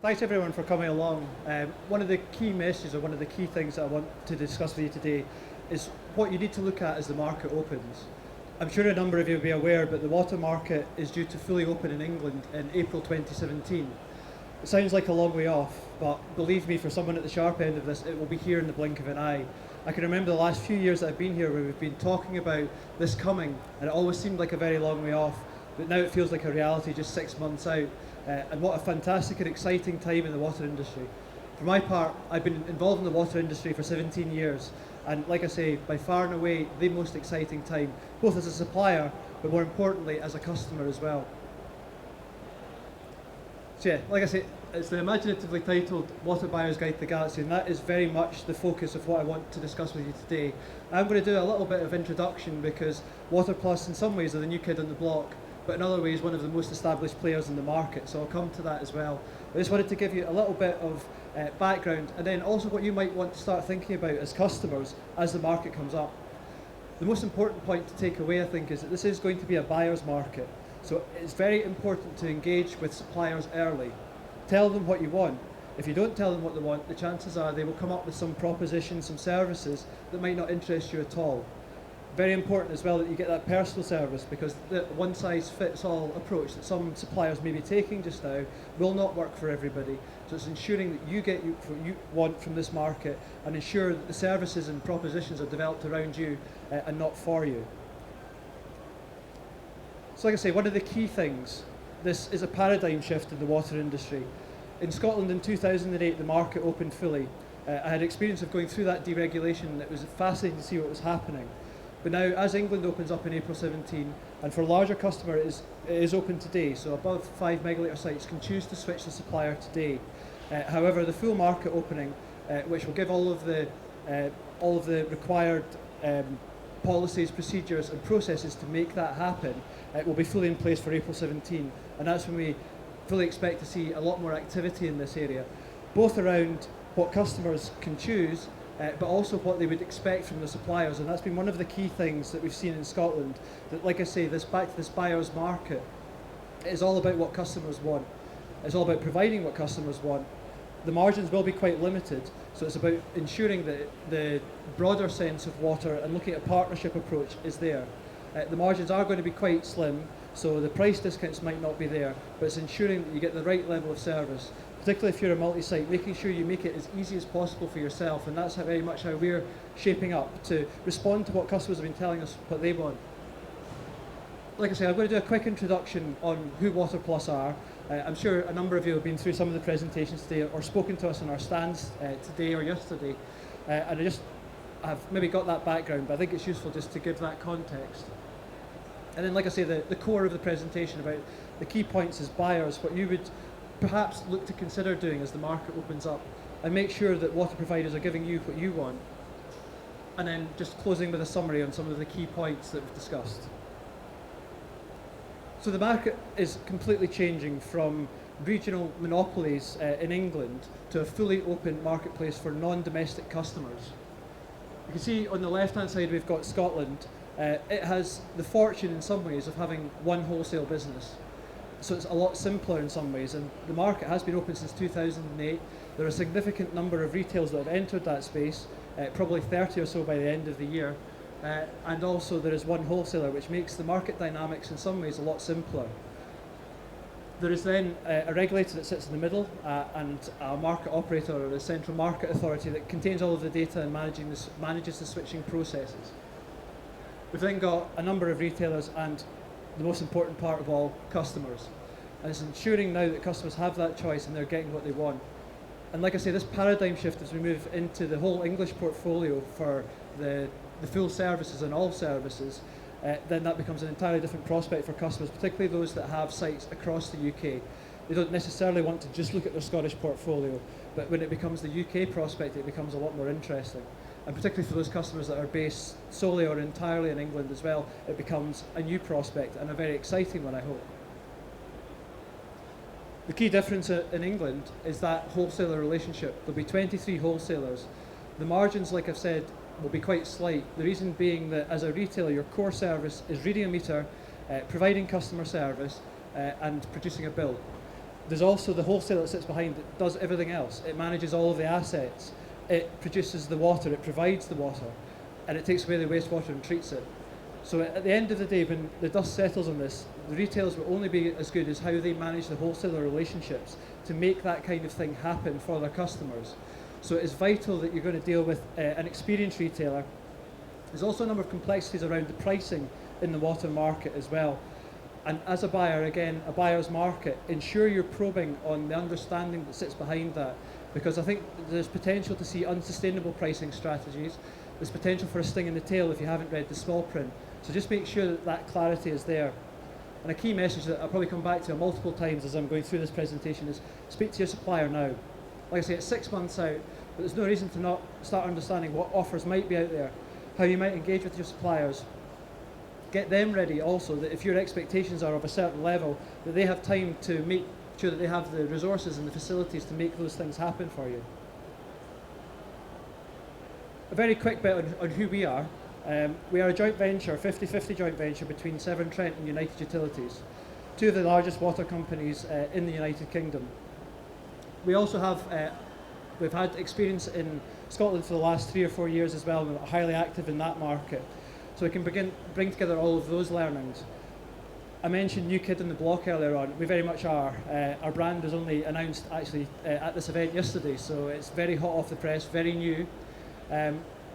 Thanks everyone for coming along. One of the key messages or one of the key things that I want to discuss with you today is what you need to look at as the market opens. I'm sure a number of you will be aware, but the water market is due to fully open in England in April 2017. It sounds like a long way off, but believe me, for someone at the sharp end of this, it will be here in the blink of an eye. I can remember the last few years that I've been here where we've been talking about this coming, and it always seemed like a very long way off, but now it feels like a reality just 6 months out. And what a fantastic and exciting time in the water industry. For my part, I've been involved in the water industry for 17 years, and like I say, by far and away, the most exciting time, both as a supplier, but more importantly, as a customer as well. So yeah, like I say, it's the imaginatively titled Water Buyer's Guide to the Galaxy, and that is very much the focus of what I want to discuss with you today. I'm going to do a little bit of introduction because Water Plus in some ways are the new kid on the block, but in other ways one of the most established players in the market, so I'll come to that as well. I just wanted to give you a little bit of background, and then also what you might want to start thinking about as customers as the market comes up. The most important point to take away, I think, is that this is going to be a buyer's market, so it's very important to engage with suppliers early. Tell them what you want. If you don't tell them what they want, the chances are they will come up with some propositions, some services that might not interest you at all. Very important as well that you get that personal service, because the one-size-fits-all approach that some suppliers may be taking just now will not work for everybody. So it's ensuring that you get what you want from this market and ensure that the services and propositions are developed around you and not for you. So like I say, one of the key things, this is a paradigm shift in the water industry. In Scotland in 2008, the market opened fully. I had experience of going through that deregulation, and it was fascinating to see what was happening. But now, as England opens up in April 17, and for larger customers it is open today, so above 5 megalitre sites can choose to switch the supplier today. However, the full market opening, which will give all of the required policies, procedures and processes to make that happen, will be fully in place for April 17, and that's when we fully expect to see a lot more activity in this area, both around what customers can choose, but also what they would expect from the suppliers. And that's been one of the key things that we've seen in Scotland, that like I say, back to this buyer's market, it is all about what customers want. It's all about providing what customers want. The margins will be quite limited, so it's about ensuring that the broader sense of water and looking at a partnership approach is there. The margins are going to be quite slim, so the price discounts might not be there, but it's ensuring that you get the right level of service, particularly if you're a multi-site, making sure you make it as easy as possible for yourself, and that's very much how we're shaping up to respond to what customers have been telling us what they want. Like I say, I'm going to do a quick introduction on who Water Plus are. I'm sure a number of you have been through some of the presentations today or spoken to us on our stands today or yesterday, and I've maybe got that background, but I think it's useful just to give that context. And then, like I say, the core of the presentation about the key points as buyers, what you would perhaps look to consider doing as the market opens up, and make sure that water providers are giving you what you want. And then just closing with a summary on some of the key points that we've discussed. So the market is completely changing from regional monopolies in England to a fully open marketplace for non-domestic customers. You can see on the left-hand side we've got Scotland. It has the fortune in some ways of having one wholesale business. So it's a lot simpler in some ways, and the market has been open since 2008. There are a significant number of retailers that have entered that space, probably 30 or so by the end of the year. And also there is one wholesaler, which makes the market dynamics in some ways a lot simpler. There is then a regulator that sits in the middle, and a market operator or a central market authority that contains all of the data and manages the switching processes. We've then got a number of retailers and the most important part of all, customers. And it's ensuring now that customers have that choice and they're getting what they want. And like I say, this paradigm shift as we move into the whole English portfolio for the full services and all services, then that becomes an entirely different prospect for customers, particularly those that have sites across the UK. They don't necessarily want to just look at their Scottish portfolio, but when it becomes the UK prospect, it becomes a lot more interesting. And particularly for those customers that are based solely or entirely in England as well, it becomes a new prospect and a very exciting one, I hope. The key difference in England is that wholesaler relationship. There'll be 23 wholesalers. The margins, like I've said, will be quite slight. The reason being that as a retailer, your core service is reading a meter, providing customer service, and producing a bill. There's also the wholesale that sits behind that does everything else. It manages all of the assets. It produces the water, it provides the water, and it takes away the wastewater and treats it. So at the end of the day, when the dust settles on this, the retailers will only be as good as how they manage the wholesaler relationships to make that kind of thing happen for their customers. So it is vital that you're going to deal with an experienced retailer. There's also a number of complexities around the pricing in the water market as well. And as a buyer, again, a buyer's market, ensure you're probing on the understanding that sits behind that, because I think there's potential to see unsustainable pricing strategies. There's potential for a sting in the tail if you haven't read the small print. So just make sure that that clarity is there. And a key message that I'll probably come back to multiple times as I'm going through this presentation is speak to your supplier now. Like I say, it's 6 months out, but there's no reason to not start understanding what offers might be out there, how you might engage with your suppliers. Get them ready also, that if your expectations are of a certain level, that they have time to make sure that they have the resources and the facilities to make those things happen for you. A very quick bit on who we are. We are a joint venture, 50-50 joint venture between Severn Trent and United Utilities, two of the largest water companies in the United Kingdom. We also have, we've had experience in Scotland for the last 3 or 4 years as well, and we're highly active in that market. So we can bring together all of those learnings. I mentioned New Kid on the Block earlier on. We very much are. Our brand was only announced actually at this event yesterday, so it's very hot off the press, very new.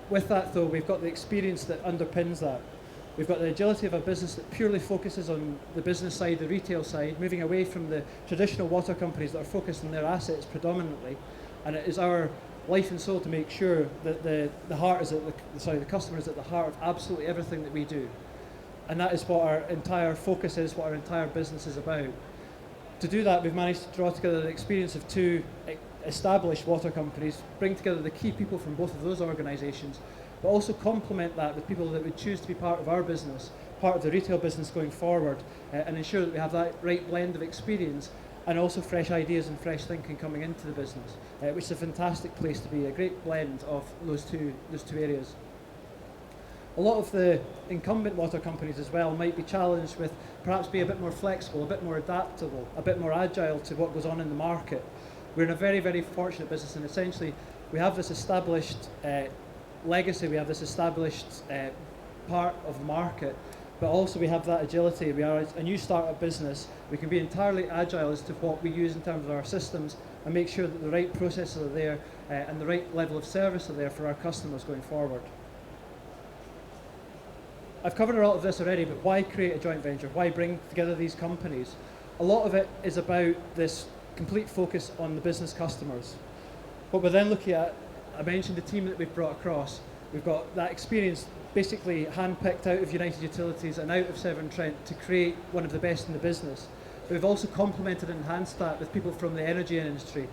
With that though, we've got the experience that underpins that. We've got the agility of a business that purely focuses on the business side, the retail side, moving away from the traditional water companies that are focused on their assets predominantly. And it is our life and soul to make sure that the customer is at the heart of absolutely everything that we do. And that is what our entire focus is, what our entire business is about. To do that, we've managed to draw together the experience of 2 established water companies, bring together the key people from both of those organisations, but also complement that with people that would choose to be part of our business, part of the retail business going forward, and ensure that we have that right blend of experience and also fresh ideas and fresh thinking coming into the business, which is a fantastic place to be, a great blend of those two areas. A lot of the incumbent water companies as well might be challenged with perhaps be a bit more flexible, a bit more adaptable, a bit more agile to what goes on in the market. We're in a very, very fortunate business, and essentially we have this established legacy, we have this established part of the market, but also we have that agility. We are a new startup business. We can be entirely agile as to what we use in terms of our systems and make sure that the right processes are there and the right level of service are there for our customers going forward. I've covered a lot of this already, but why create a joint venture? Why bring together these companies? A lot of it is about this complete focus on the business customers. What we're then looking at, I mentioned the team that we've brought across. We've got that experience basically hand-picked out of United Utilities and out of Severn Trent to create one of the best in the business. But we've also complemented and enhanced that with people from the energy industry,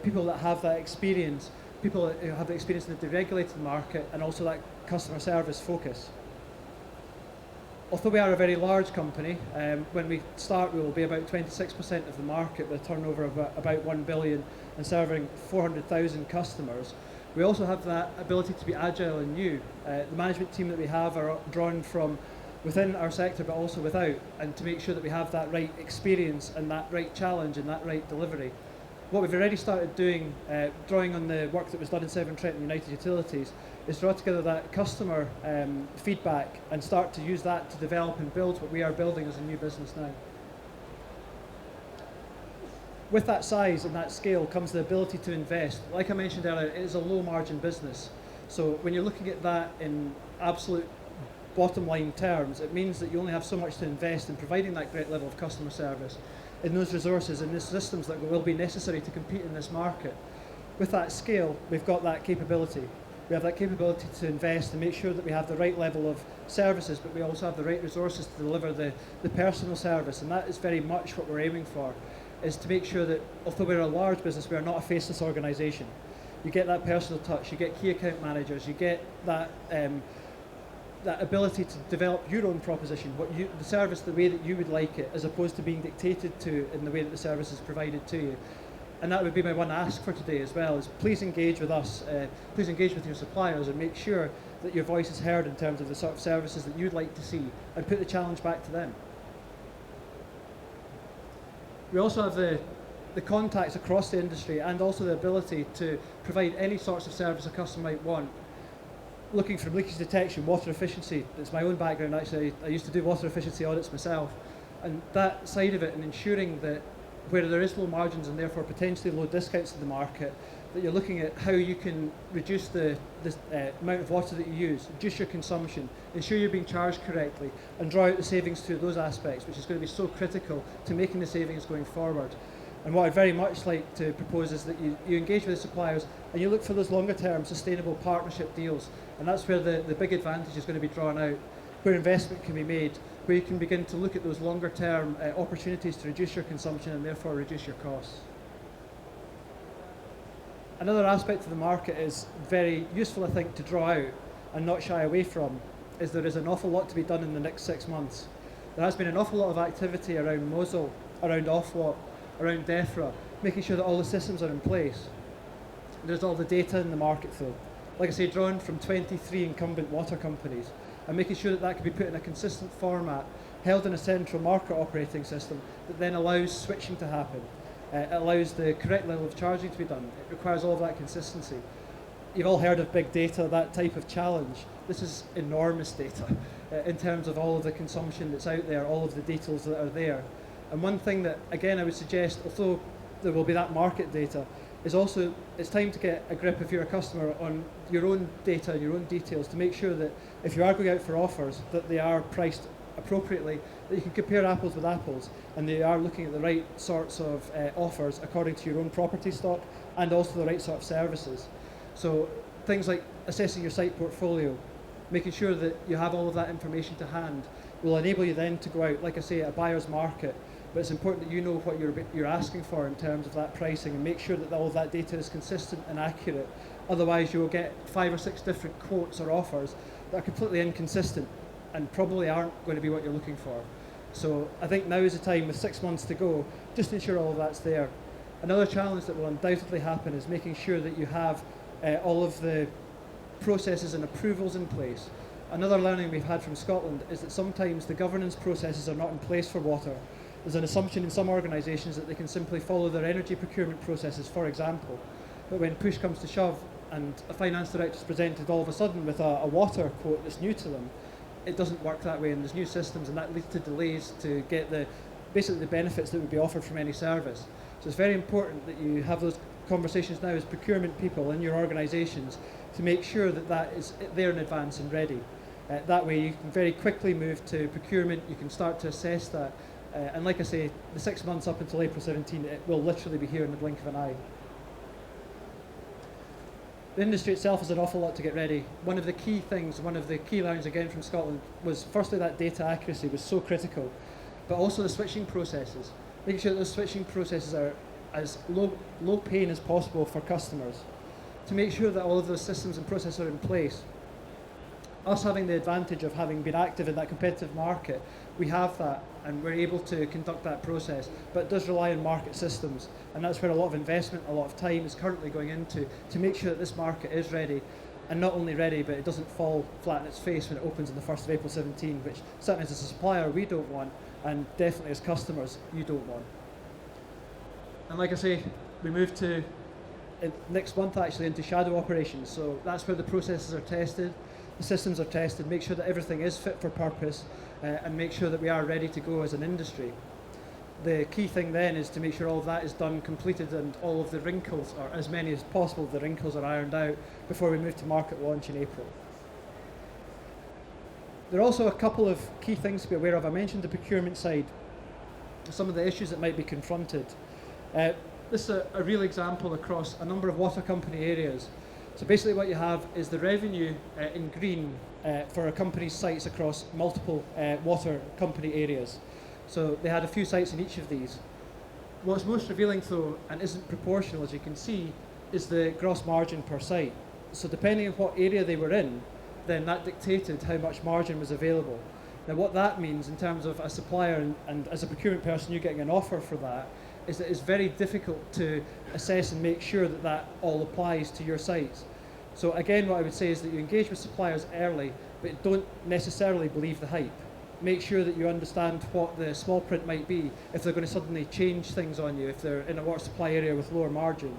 people that have that experience, people who have the experience in the deregulated market, and also that customer service focus. Although we are a very large company, when we start we will be about 26% of the market with a turnover of about 1 billion and serving 400,000 customers. We also have that ability to be agile and new. The management team that we have are drawn from within our sector but also without, and to make sure that we have that right experience and that right challenge and that right delivery. What we've already started doing, drawing on the work that was done in Severn Trent and United Utilities, is draw together that customer feedback and start to use that to develop and build what we are building as a new business now. With that size and that scale comes the ability to invest. Like I mentioned earlier, it is a low margin business. So when you're looking at that in absolute bottom line terms, it means that you only have so much to invest in providing that great level of customer service, in those resources, in the systems that will be necessary to compete in this market. With that scale, we've got that capability. We have that capability to invest and make sure that we have the right level of services, but we also have the right resources to deliver the personal service, and that is very much what we're aiming for, is to make sure that although we're a large business, we are not a faceless organisation. You get that personal touch, you get key account managers, you get that that ability to develop your own proposition, the service the way that you would like it, as opposed to being dictated to in the way that the service is provided to you. And that would be my one ask for today as well, is please engage with us, please engage with your suppliers and make sure that your voice is heard in terms of the sort of services that you'd like to see, and put the challenge back to them. We also have the the contacts across the industry and also the ability to provide any sorts of service a customer might want. Looking from leakage detection, water efficiency, it's my own background actually, I used to do water efficiency audits myself, and that side of it, and ensuring that where there is low margins and therefore potentially low discounts in the market, that you're looking at how you can reduce the amount of water that you use, reduce your consumption, ensure you're being charged correctly, and draw out the savings through those aspects, which is going to be so critical to making the savings going forward. And what I'd very much like to propose is that you engage with the suppliers and you look for those longer term sustainable partnership deals, and that's where the big advantage is going to be drawn out, where investment can be made, where you can begin to look at those longer term opportunities to reduce your consumption and therefore reduce your costs. Another aspect of the market is very useful, I think, to draw out and not shy away from, is there is an awful lot to be done in the next 6 months. There has been an awful lot of activity around Muzzle, around Offwat, around DEFRA, making sure that all the systems are in place. There's all the data in the market though. Like I say, drawn from 23 incumbent water companies, and making sure that that can be put in a consistent format, held in a central market operating system that then allows switching to happen. It allows the correct level of charging to be done. It requires all of that consistency. You've all heard of big data, that type of challenge. This is enormous data in terms of all of the consumption that's out there, all of the details that are there. And one thing that, again, I would suggest, although there will be that market data, is also it's time to get a grip if you're a customer on your own data and your own details to make sure that if you are going out for offers, that they are priced appropriately, that you can compare apples with apples, and they are looking at the right sorts of offers according to your own property stock and also the right sort of services. So things like assessing your site portfolio, making sure that you have all of that information to hand will enable you then to go out, like I say, at a buyer's market. But it's important that you know what you're asking for in terms of that pricing, and make sure that all of that data is consistent and accurate. Otherwise you will get 5 or 6 different quotes or offers that are completely inconsistent and probably aren't going to be what you're looking for. So I think now is the time, with 6 months to go, just to ensure all of that's there. Another challenge that will undoubtedly happen is making sure that you have all of the processes and approvals in place. Another learning we've had from Scotland is that sometimes the governance processes are not in place for water. There's an assumption in some organisations that they can simply follow their energy procurement processes, for example. But when push comes to shove and a finance director is presented all of a sudden with a water quote that's new to them, it doesn't work that way, and there's new systems, and that leads to delays to get basically the benefits that would be offered from any service. So it's very important that you have those conversations now as procurement people in your organisations to make sure that that is there in advance and ready. That way you can very quickly move to procurement, you can start to assess that, and like I say, the 6 months up until April 17, it will literally be here in the blink of an eye. The industry itself has an awful lot to get ready. One of the key things, one of the key learnings again from Scotland was firstly that data accuracy was so critical, but also the switching processes. Making sure that those switching processes are as low pain as possible for customers. To make sure that all of those systems and processes are in place. Us having the advantage of having been active in that competitive market, we have that and we're able to conduct that process, but it does rely on market systems, and that's where a lot of investment, a lot of time is currently going into to make sure that this market is ready, and not only ready, but it doesn't fall flat on its face when it opens on the 1st of April 17, which certainly as a supplier we don't want, and definitely as customers you don't want. And like I say, we move to next month actually into shadow operations, so that's where the processes are tested, the systems are tested, make sure that everything is fit for purpose, and make sure that we are ready to go as an industry. The key thing then is to make sure all of that is done, completed, and all of the wrinkles, or as many as possible, the wrinkles are ironed out before we move to market launch in April. There are also a couple of key things to be aware of. I mentioned the procurement side, some of the issues that might be confronted. This is a real example across a number of water company areas. So basically what you have is the revenue in green for a company's sites across multiple water company areas. So they had a few sites in each of these. What's most revealing though, and isn't proportional as you can see, is the gross margin per site. So depending on what area they were in, then that dictated how much margin was available. Now what that means in terms of a supplier and as a procurement person you getting an offer for that, is that it's very difficult to assess and make sure that that all applies to your sites. So again, what I would say is that you engage with suppliers early, but don't necessarily believe the hype. make sure that you understand what the small print might be if they're going to suddenly change things on you, if they're in a water supply area with lower margin.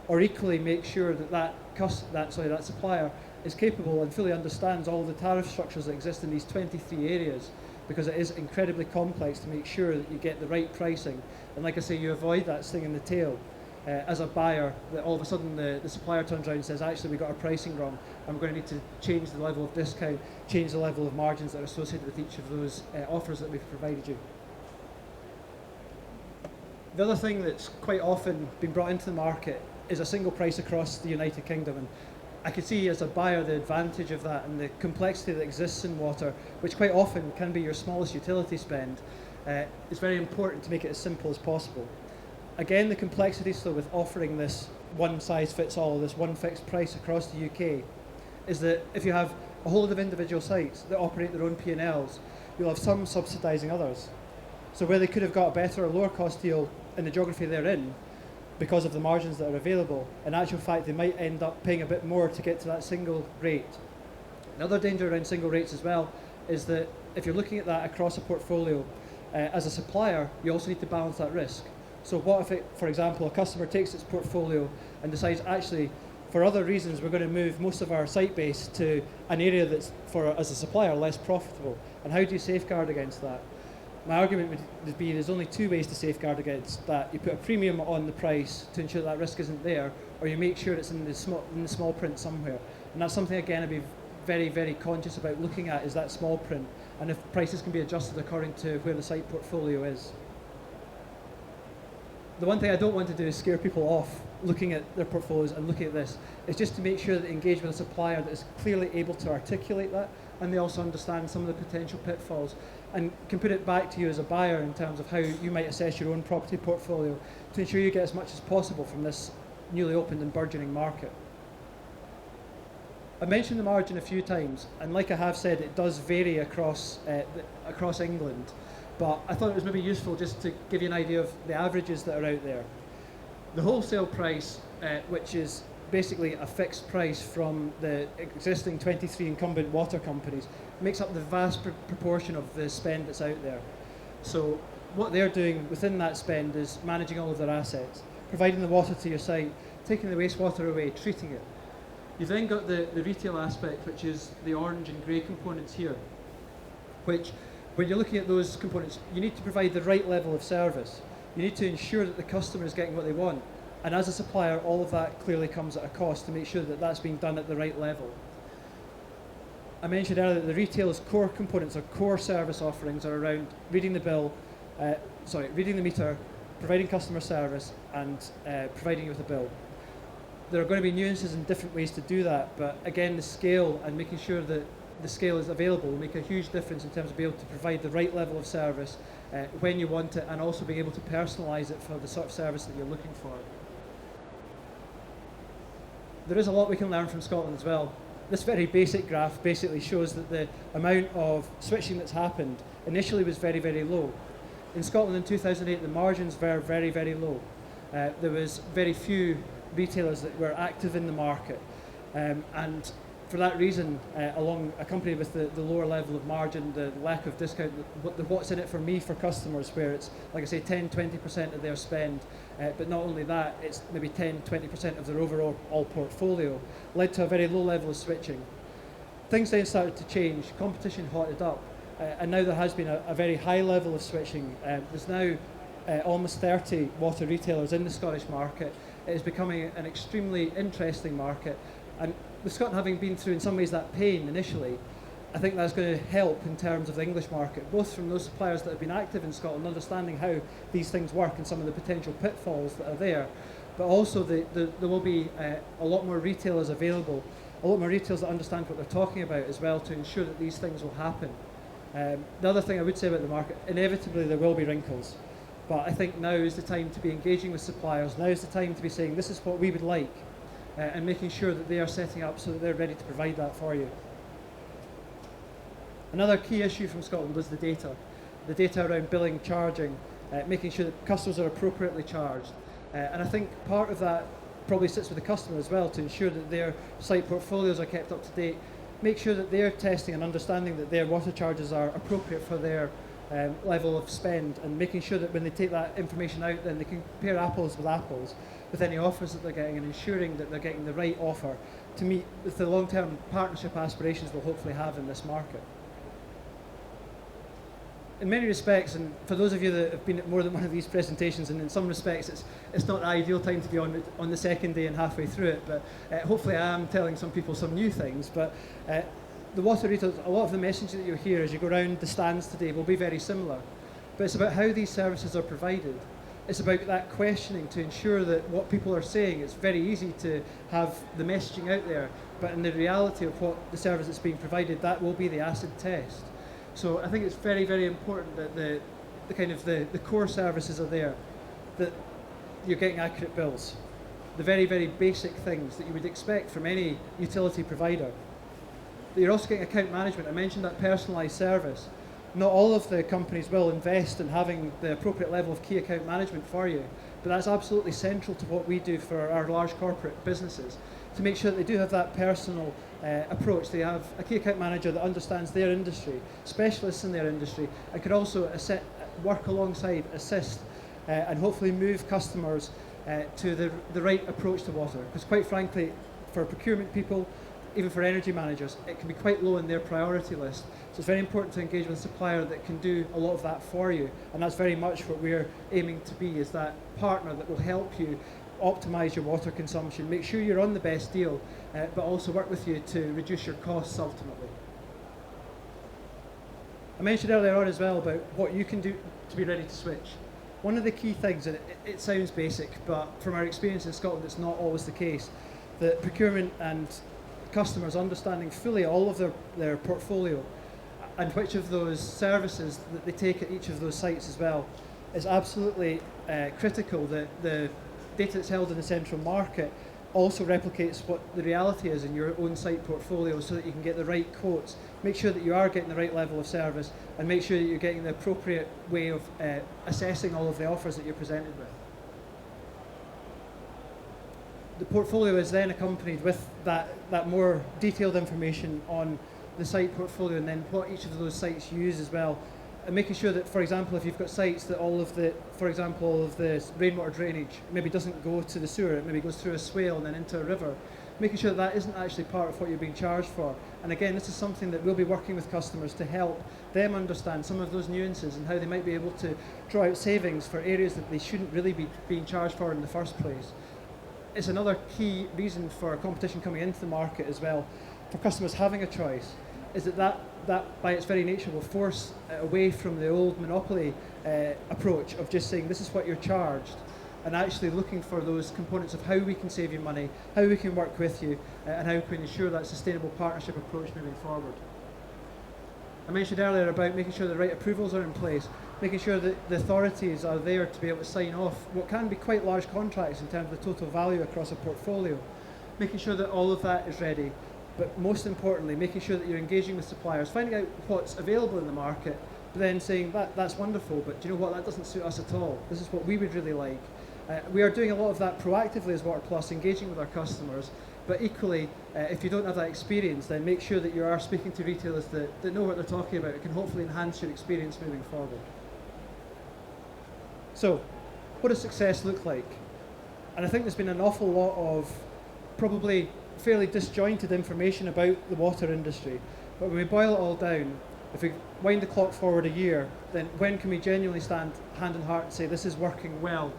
Or equally make sure that that supplier is capable and fully understands all the tariff structures that exist in these 23 areas, because it is incredibly complex to make sure that you get the right pricing. And like I say, you avoid that sting in the tail as a buyer, that all of a sudden the supplier turns around and says, actually, we got our pricing wrong, and we're going to need to change the level of discount, change the level of margins that are associated with each of those offers that we've provided you. The other thing that's quite often been brought into the market is a single price across the United Kingdom. And I could see as a buyer the advantage of that and the complexity that exists in water, which quite often can be your smallest utility spend. It's very important to make it as simple as possible. Again, the complexity still with offering this one size fits all, this one fixed price across the UK, is that if you have a whole lot of individual sites that operate their own P&Ls, you'll have some subsidising others. So where they could have got a better or lower cost deal in the geography they're in, because of the margins that are available, in actual fact they might end up paying a bit more to get to that single rate. Another danger around single rates as well is that if you're looking at that across a portfolio, as a supplier, you also need to balance that risk. So what if, for example, a customer takes its portfolio and decides, actually, for other reasons, we're going to move most of our site base to an area that's, as a supplier, less profitable. And how do you safeguard against that? My argument would be there's only two ways to safeguard against that. You put a premium on the price to ensure that risk isn't there, or you make sure it's in the small print somewhere. And that's something, again, I'd be very, very conscious about looking at, is that small print, and if prices can be adjusted according to where the site portfolio is. The one thing I don't want to do is scare people off looking at their portfolios and looking at this. It's just to make sure that they engage with a supplier that is clearly able to articulate that, and they also understand some of the potential pitfalls, and can put it back to you as a buyer in terms of how you might assess your own property portfolio to ensure you get as much as possible from this newly opened and burgeoning market. I mentioned the margin a few times, and like I have said, it does vary across England, but I thought it was maybe useful just to give you an idea of the averages that are out there. The wholesale price, which is basically a fixed price from the existing 23 incumbent water companies, makes up the vast proportion of the spend that's out there. So what they're doing within that spend is managing all of their assets, providing the water to your site, taking the wastewater away, treating it. You've then got the retail aspect, which is the orange and grey components here, which, when you're looking at those components, you need to provide the right level of service. You need to ensure that the customer is getting what they want. And as a supplier, all of that clearly comes at a cost to make sure that that's being done at the right level. I mentioned earlier that the retailer's core components or core service offerings are around reading the bill, reading the meter, providing customer service, and providing you with a bill. There are going to be nuances and different ways to do that, but again, the scale and making sure that the scale is available will make a huge difference in terms of being able to provide the right level of service when you want it, and also being able to personalise it for the sort of service that you're looking for. There is a lot we can learn from Scotland as well. This very basic graph basically shows that the amount of switching that's happened initially was very, very low. In Scotland in 2008, the margins were very, very low. There was very few retailers that were active in the market, and for that reason, accompanied with the lower level of margin, the lack of discount, what's in it for me for customers, where it's, like I say, 10-20% of their spend, but not only that, it's maybe 10-20% of their overall portfolio, led to a very low level of switching. Things then started to change, competition hotted up, and now there has been a very high level of switching. There's now almost 30 water retailers in the Scottish market. It is becoming an extremely interesting market, and with Scotland having been through in some ways that pain initially, I think that's going to help in terms of the English market, both from those suppliers that have been active in Scotland, understanding how these things work and some of the potential pitfalls that are there, but also there will be a lot more retailers available, a lot more retailers that understand what they're talking about as well, to ensure that these things will happen. The other thing I would say about the market, inevitably there will be wrinkles, but I think now is the time to be engaging with suppliers. Now is the time to be saying, this is what we would like, and making sure that they are setting up so that they're ready to provide that for you. Another key issue from Scotland was the data around billing, charging, making sure that customers are appropriately charged. And I think part of that probably sits with the customer as well, to ensure that their site portfolios are kept up to date, make sure that they're testing and understanding that their water charges are appropriate for their level of spend, and making sure that when they take that information out, then they can compare apples with any offers that they're getting, and ensuring that they're getting the right offer to meet with the long-term partnership aspirations they'll hopefully have in this market. In many respects, and for those of you that have been at more than one of these presentations, and in some respects it's not the ideal time to be on the second day and halfway through it, but hopefully I am telling some people some new things. But the water retailers, a lot of the messaging that you'll hear as you go around the stands today will be very similar. But it's about how these services are provided. It's about that questioning to ensure that what people are saying, it's very easy to have the messaging out there, but in the reality of what the service that's being provided, that will be the acid test. So I think it's very, very important that the core services are there, that you're getting accurate bills, the very, very basic things that you would expect from any utility provider. That you're also getting account management. I mentioned that personalised service. Not all of the companies will invest in having the appropriate level of key account management for you, but that's absolutely central to what we do for our large corporate businesses, to make sure that they do have that personal approach. They have a key account manager that understands their industry, specialists in their industry, and could also work alongside, assist, and hopefully move customers to the right approach to water. Because quite frankly, for procurement people, even for energy managers, it can be quite low in their priority list. So it's very important to engage with a supplier that can do a lot of that for you. And that's very much what we're aiming to be, is that partner that will help you optimise your water consumption, make sure you're on the best deal, but also work with you to reduce your costs ultimately. I mentioned earlier on as well about what you can do to be ready to switch. One of the key things, and it sounds basic, but from our experience in Scotland, it's not always the case, that procurement and customers understanding fully all of their portfolio and which of those services that they take at each of those sites as well is absolutely critical. That the data that's held in the central market also replicates what the reality is in your own site portfolio, so that you can get the right quotes, make sure that you are getting the right level of service, and make sure that you're getting the appropriate way of assessing all of the offers that you're presented with. The portfolio is then accompanied with that more detailed information on the site portfolio, and then what each of those sites use as well. And making sure that, for example, if you've got sites that all of the rainwater drainage maybe doesn't go to the sewer, it maybe goes through a swale and then into a river, making sure that isn't actually part of what you're being charged for. And again, this is something that we'll be working with customers to help them understand some of those nuances and how they might be able to draw out savings for areas that they shouldn't really be being charged for in the first place. It's another key reason for competition coming into the market as well, for customers having a choice, is that by its very nature will force away from the old monopoly approach of just saying this is what you're charged, and actually looking for those components of how we can save you money, how we can work with you, and how we can ensure that sustainable partnership approach moving forward. I mentioned earlier about making sure the right approvals are in place, making sure that the authorities are there to be able to sign off what can be quite large contracts in terms of the total value across a portfolio, making sure that all of that is ready, but most importantly, making sure that you're engaging with suppliers, finding out what's available in the market, but then saying that's wonderful, but do you know what, that doesn't suit us at all. This is what we would really like. We are doing a lot of that proactively as Water Plus, engaging with our customers, but equally, if you don't have that experience, then make sure that you are speaking to retailers that know what they're talking about. It can hopefully enhance your experience moving forward. So, what does success look like? And I think there's been an awful lot of probably fairly disjointed information about the water industry. But when we boil it all down, if we wind the clock forward a year, then when can we genuinely stand hand in heart and say this is working well?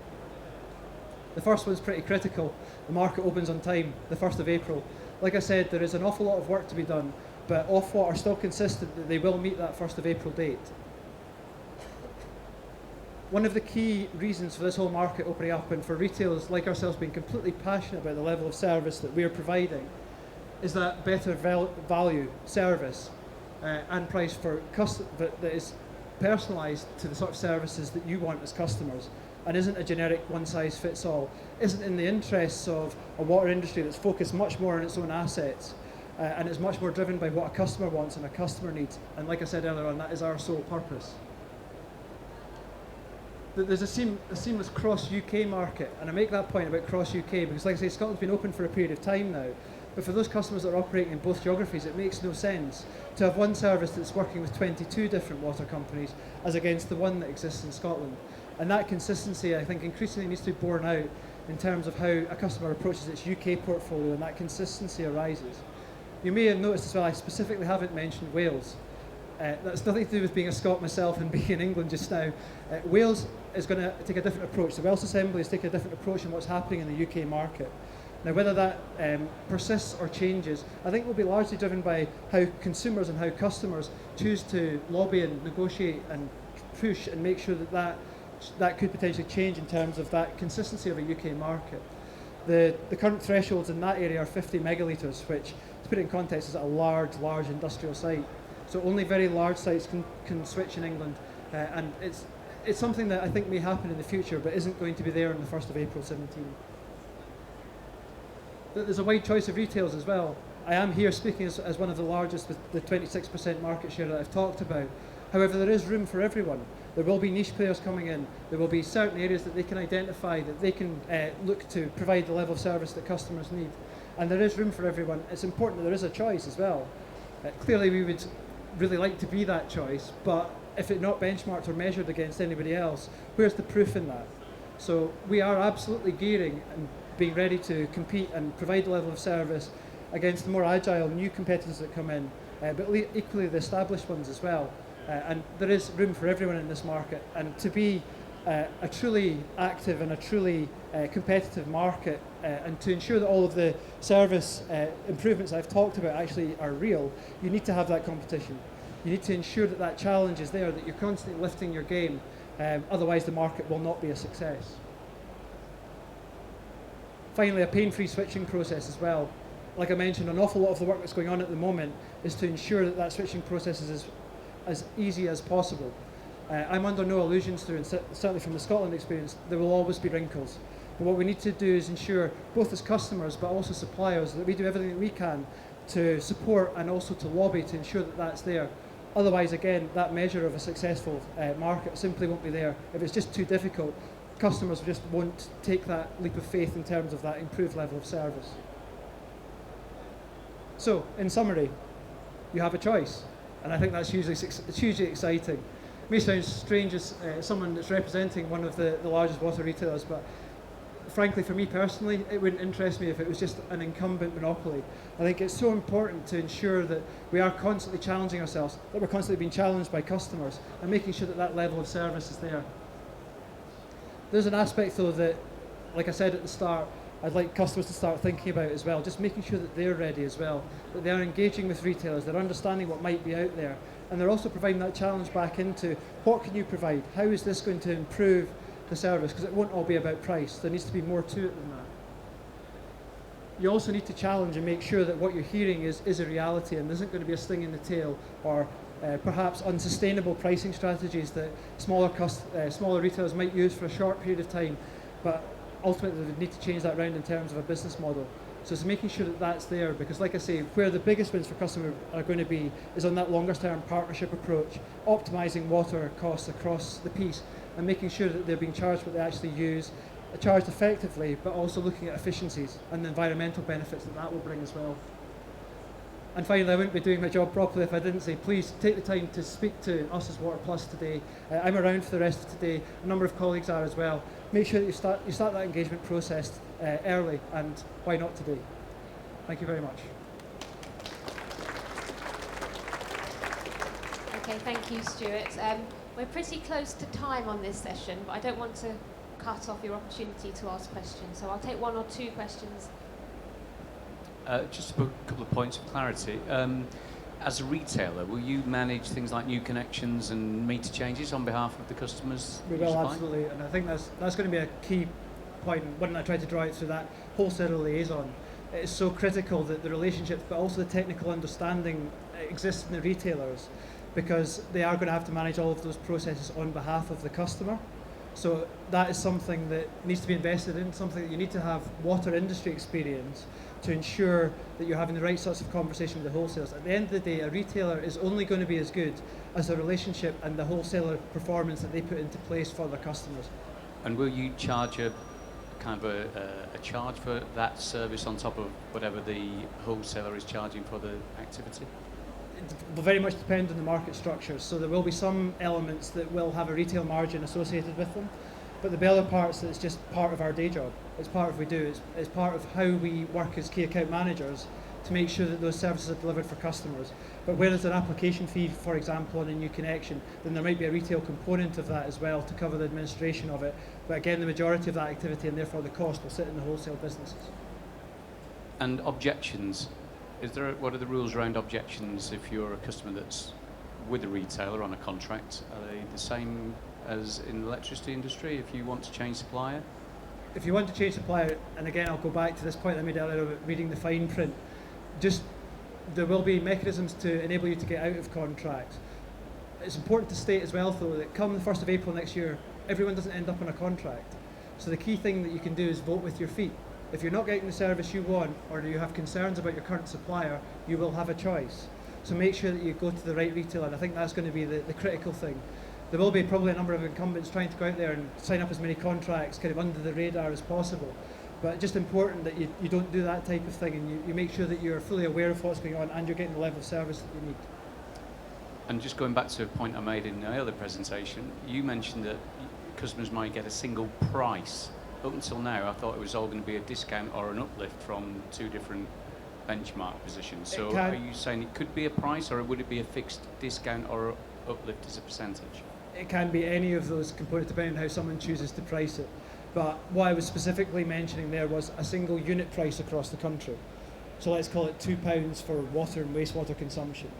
The first one's pretty critical. The market opens on time, the 1st of April. Like I said, there is an awful lot of work to be done, but Ofwat are still consistent that they will meet that 1st of April date. One of the key reasons for this whole market opening up, and for retailers like ourselves being completely passionate about the level of service that we're providing, is that better value service and price for that is personalised to the sort of services that you want as customers, and isn't a generic one-size-fits-all, isn't in the interests of a water industry that's focused much more on its own assets, and is much more driven by what a customer wants and a customer needs. And like I said earlier on, that is our sole purpose. There's a seamless cross-UK market, and I make that point about cross-UK because, like I say, Scotland's been open for a period of time now, But for those customers that are operating in both geographies, it makes no sense to have one service that's working with 22 different water companies as against the one that exists in Scotland. And that consistency, I think, increasingly needs to be borne out in terms of how a customer approaches its UK portfolio, and that consistency arises. You may have noticed as well, I specifically haven't mentioned Wales. That's nothing to do with being a Scot myself and being in England just now. Wales is going to take a different approach. The Welsh Assembly is taking a different approach in what's happening in the UK market. Now, whether that persists or changes, I think will be largely driven by how consumers and how customers choose to lobby and negotiate and push and make sure that could potentially change in terms of that consistency of a UK market. The current thresholds in that area are 50 megalitres, which, to put it in context, is a large industrial site. So only very large sites can switch in England, and it's something that I think may happen in the future, but isn't going to be there on the 1st of April 17. There's a wide choice of retailers as well. I am here speaking as one of the largest with the 26% market share that I've talked about. However, there is room for everyone. There will be niche players coming in. There will be certain areas that they can identify that they can look to provide the level of service that customers need. And there is room for everyone. It's important that there is a choice as well. Clearly, we would really like to be that choice, but if it's not benchmarked or measured against anybody else, where's the proof in that? So we are absolutely gearing and being ready to compete and provide the level of service against the more agile new competitors that come in, but equally the established ones as well. And there is room for everyone in this market, and to be a truly active and a truly competitive market, and to ensure that all of the service improvements I've talked about actually are real, you need to have that competition. You need to ensure that that challenge is there, that you're constantly lifting your game, otherwise the market will not be a success. Finally, a pain-free switching process as well. Like I mentioned, an awful lot of the work that's going on at the moment is to ensure that that switching process is as easy as possible. I'm under no illusions through, and certainly from the Scotland experience, there will always be wrinkles. But what we need to do is ensure, both as customers but also suppliers, that we do everything that we can to support and also to lobby to ensure that that's there. Otherwise, again, that measure of a successful market simply won't be there. If it's just too difficult, customers just won't take that leap of faith in terms of that improved level of service. So, in summary, you have a choice, and I think that's it's hugely exciting. It may sound strange as someone that's representing one of the largest water retailers, but frankly, for me personally, it wouldn't interest me if it was just an incumbent monopoly. I think it's so important to ensure that we are constantly challenging ourselves, that we're constantly being challenged by customers, and making sure that that level of service is there. There's an aspect, though, that, like I said at the start, I'd like customers to start thinking about as well, just making sure that they're ready as well, that they're engaging with retailers, they're understanding what might be out there, and they're also providing that challenge back into what can you provide, how is this going to improve the service, because it won't all be about price, there needs to be more to it than that. You also need to challenge and make sure that what you're hearing is a reality and isn't going to be a sting in the tail, or perhaps unsustainable pricing strategies that smaller retailers might use for a short period of time, but ultimately they need to change that round in terms of a business model. So it's making sure that that's there, because like I say, where the biggest wins for customers are going to be is on that longer term partnership approach, optimising water costs across the piece and making sure that they're being charged what they actually use, charged effectively, but also looking at efficiencies and the environmental benefits that will bring as well. And finally, I wouldn't be doing my job properly if I didn't say, please take the time to speak to us as Water Plus today. I'm around for the rest of today. A number of colleagues are as well. Make sure that you start that engagement process early, and why not today? Thank you very much. Okay, thank you, Stuart. We're pretty close to time on this session, but I don't want to cut off your opportunity to ask questions. So I'll take one or two questions. Just a couple of points of clarity. As a retailer, will you manage things like new connections and meter changes on behalf of the customers? We will, absolutely, and I think that's going to be a key point, when I try to draw it through that wholesale liaison. It's so critical that the relationships, but also the technical understanding exists in the retailers, because they are going to have to manage all of those processes on behalf of the customer. So that is something that needs to be invested in, something that you need to have water industry experience to ensure that you're having the right sorts of conversation with the wholesalers. At the end of the day, a retailer is only going to be as good as the relationship and the wholesaler performance that they put into place for their customers. And will you charge a kind of a charge for that service on top of whatever the wholesaler is charging for the activity? It will very much depend on the market structures. So there will be some elements that will have a retail margin associated with them, but the other parts, it's just part of our day job. It's part of what we do. It's part of how we work as key account managers to make sure that those services are delivered for customers. But where there's an application fee, for example, on a new connection, then there might be a retail component of that as well to cover the administration of it. But again, the majority of that activity and therefore the cost will sit in the wholesale businesses. And objections, what are the rules around objections if you're a customer that's with a retailer on a contract? Are they the same as in the electricity industry if you want to change supplier? If you want to change supplier, and again I'll go back to this point I made earlier about reading the fine print, there will be mechanisms to enable you to get out of contracts. It's important to state as well though that come the 1st of April next year, everyone doesn't end up on a contract. So the key thing that you can do is vote with your feet. If you're not getting the service you want, or you have concerns about your current supplier, you will have a choice. So make sure that you go to the right retailer, and I think that's going to be the critical thing. There will be probably a number of incumbents trying to go out there and sign up as many contracts kind of under the radar as possible. But it's just important that you don't do that type of thing, and you make sure that you're fully aware of what's going on and you're getting the level of service that you need. And just going back to a point I made in the other presentation, you mentioned that customers might get a single price. Up until now, I thought it was all going to be a discount or an uplift from two different benchmark positions. So are you saying it could be a price, or would it be a fixed discount or uplift as a percentage? It can be any of those components depending on how someone chooses to price it. But what I was specifically mentioning there was a single unit price across the country. So let's call it £2 for water and wastewater consumption.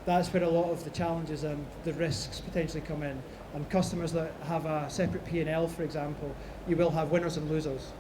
That's where a lot of the challenges and the risks potentially come in. And customers that have a separate P&L, for example, you will have winners and losers.